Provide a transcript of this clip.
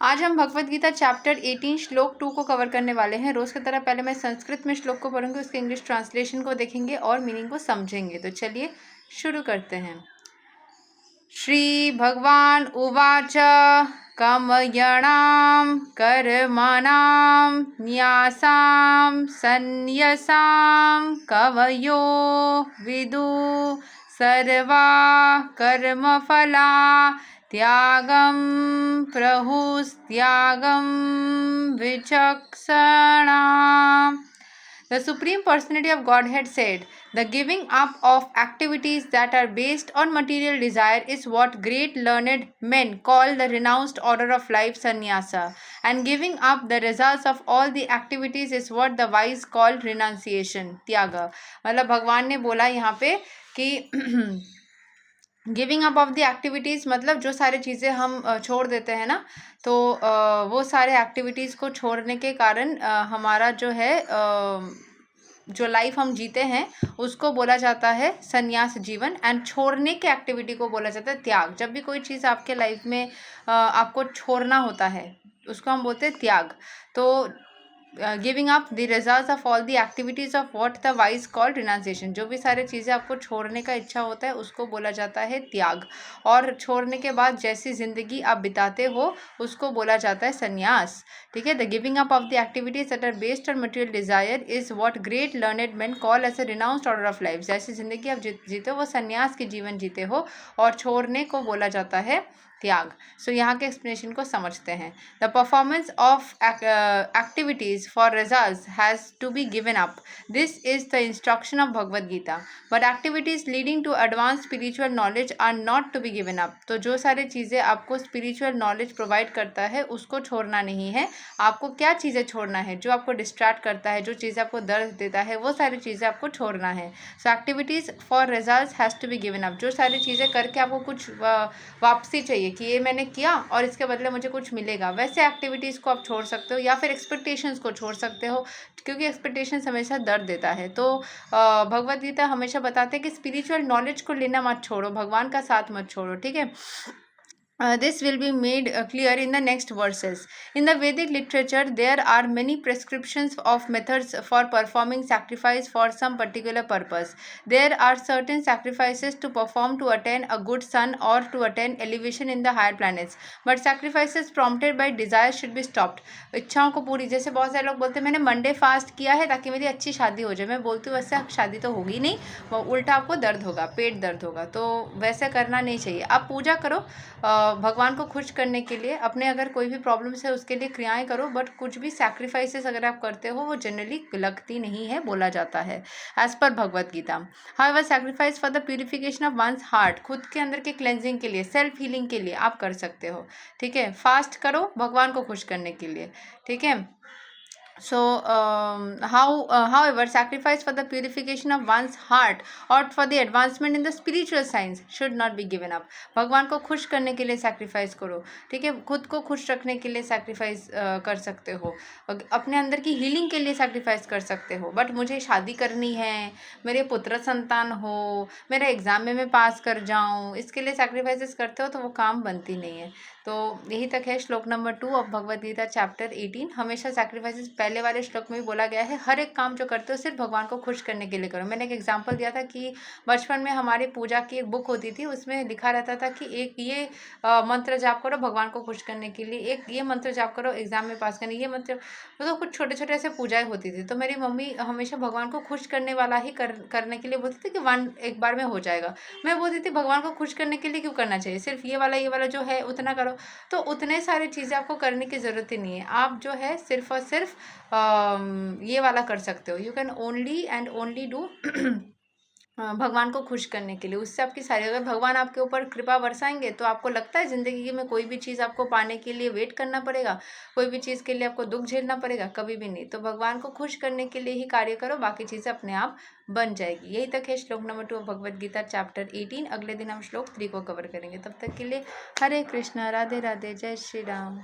आज हम भगवत गीता चैप्टर 18 श्लोक 2 को कवर करने वाले हैं। रोज की तरह पहले मैं संस्कृत में श्लोक को पढ़ूंगी, उसके इंग्लिश ट्रांसलेशन को देखेंगे और मीनिंग को समझेंगे। तो चलिए शुरू करते हैं। श्री भगवान उवाच कामयणां कर्मणां न्यासां संन्यासां कवयो विदु सर्वा कर्मफला त्यागं प्रहुस्त्यागं विचक्षणा। The Supreme Personality of Godhead said, "The giving up of activities that are based on material desire is what great learned men call the renounced order of life sannyasa, and giving up the results of all the activities is what the wise call renunciation, त्याग." मतलब भगवान ने बोला यहाँ पे कि giving up of the activities मतलब जो सारी चीज़ें हम छोड़ देते हैं ना, तो वो सारे एक्टिविटीज़ को छोड़ने के कारण हमारा जो है जो लाइफ हम जीते हैं उसको बोला जाता है संन्यास जीवन, एंड छोड़ने के एक्टिविटी को बोला जाता है त्याग। जब भी कोई चीज़ आपके लाइफ में आपको छोड़ना होता है उसको हम बोलते हैं त्याग। तो giving up the results of all the activities of what the wise called renunciation, जो भी सारे चीज़ें आपको छोड़ने का इच्छा होता है उसको बोला जाता है त्याग। और छोड़ने के बाद जैसी ज़िंदगी आप बिताते हो उसको बोला जाता है संन्यास। ठीक है, the giving up of the activities that are based on material desire is what great learned man call as a renounced order of life. जैसी ज़िंदगी आप जीते हो वो संन्यास के जीवन जीते हो, और छोड़ने को बोला जाता है त्याग। सो यहाँ के एक्सप्लेनेशन को समझते हैं। The performance of activities for results has to be given up, this is the instruction of Bhagavad Gita, but activities leading to advance spiritual knowledge are not to be given up. तो जो सारी चीज़ें आपको स्पिरिचुअल नॉलेज प्रोवाइड करता है उसको छोड़ना नहीं है। आपको क्या चीज़ें छोड़ना है? जो आपको डिस्ट्रैक्ट करता है, जो चीज़ें आपको दर्द देता है, वो सारी चीज़ें आपको छोड़ना है। So activities for results has to be given up, जो सारी चीज़ें करके आपको कुछ वापसी चाहिए कि ये मैंने किया और इसके बदले मुझे कुछ मिलेगा, वैसे एक्टिविटीज़ को आप छोड़ सकते हो, या फिर एक्सपेक्टेशंस को छोड़ सकते हो, क्योंकि एक्सपेक्टेशंस हमेशा दर्द देता है। तो भगवद गीता हमेशा बताते हैं कि स्पिरिचुअल नॉलेज को लेना मत छोड़ो, भगवान का साथ मत छोड़ो। ठीक है, this will be made clear in the next verses. In the Vedic literature, there are many prescriptions of methods for performing sacrifice for some particular purpose. There are certain sacrifices to perform to attain a good son or to attain elevation in the higher planets. But sacrifices prompted by desire should be stopped. इच्छाओं को पूरी, जैसे बहुत सारे लोग बोलते हैं मैंने मंडे फास्ट किया है ताकि मेरी अच्छी शादी हो जाए। मैं बोलती हूँ वैसे शादी तो होगी नहीं, वो उल्टा आपको दर्द होगा, पेट दर्द होगा, तो वैसे करना नहीं चाहिए। आप पूजा करो भगवान को खुश करने के लिए, अपने अगर कोई भी प्रॉब्लम्स है उसके लिए क्रियाएं करो, बट कुछ भी सैक्रिफाइसेस अगर आप करते हो वो जनरली लगती नहीं है, बोला जाता है as per Bhagavad Gita. However sacrifice for the purification of one's heart, खुद के अंदर के क्लेंजिंग के लिए, सेल्फ हीलिंग के लिए आप कर सकते हो। ठीक है, फास्ट करो भगवान को खुश करने के लिए। ठीक है, so however sacrifice for the purification of one's heart or for the advancement in the spiritual science should not be given up. भगवान को खुश करने के लिए सैक्रिफाइस करो। ठीक है, खुद को खुश रखने के लिए सैक्रिफाइस कर सकते हो, अपने अंदर की हीलिंग के लिए सैक्रिफाइस कर सकते हो। बट मुझे शादी करनी है, मेरे पुत्र संतान हो, मेरा एग्जाम में मैं पास कर जाऊँ, इसके लिए सैक्रिफाइसेस करते हो तो वो काम बनती नहीं है। तो यही तक है श्लोक number 2 of Bhagavad Gita chapter 18। हमेशा सैक्रिफाइसेस पहले वाले श्लोक में भी बोला गया है, हर एक काम जो करते हो सिर्फ भगवान को खुश करने के लिए करो। मैंने एक एग्जांपल दिया था कि बचपन में हमारी पूजा की एक बुक होती थी, उसमें लिखा रहता था कि एक ये मंत्र जाप करो भगवान को खुश करने के लिए, एक ये मंत्र जाप करो एग्जाम में पास करने, ये मंत्र, तो कुछ छोटे छोटे ऐसे पूजाएं होती थी। तो मेरी मम्मी हमेशा भगवान को खुश करने वाला ही करने के लिए बोलती थी कि एक बार में हो जाएगा। मैं बोलती थी भगवान को खुश करने के लिए क्यों करना चाहिए, सिर्फ ये वाला जो है उतना करो। तो उतने सारी चीज़ें आपको करने की ज़रूरत ही नहीं है, आप जो है सिर्फ और सिर्फ ये वाला कर सकते हो। You can only and only do भगवान को खुश करने के लिए। उससे आपकी सारी, अगर भगवान आपके ऊपर कृपा बरसाएंगे तो आपको लगता है ज़िंदगी में कोई भी चीज़ आपको पाने के लिए वेट करना पड़ेगा, कोई भी चीज़ के लिए आपको दुख झेलना पड़ेगा, कभी भी नहीं। तो भगवान को खुश करने के लिए ही कार्य करो, बाकी चीज़ें अपने आप बन जाएगी। यही तक है श्लोक नंबर 2 भगवद गीता चैप्टर 18। अगले दिन हम श्लोक 3 को कवर करेंगे। तब तक के लिए हरे कृष्णा, राधे राधे, जय श्री राम।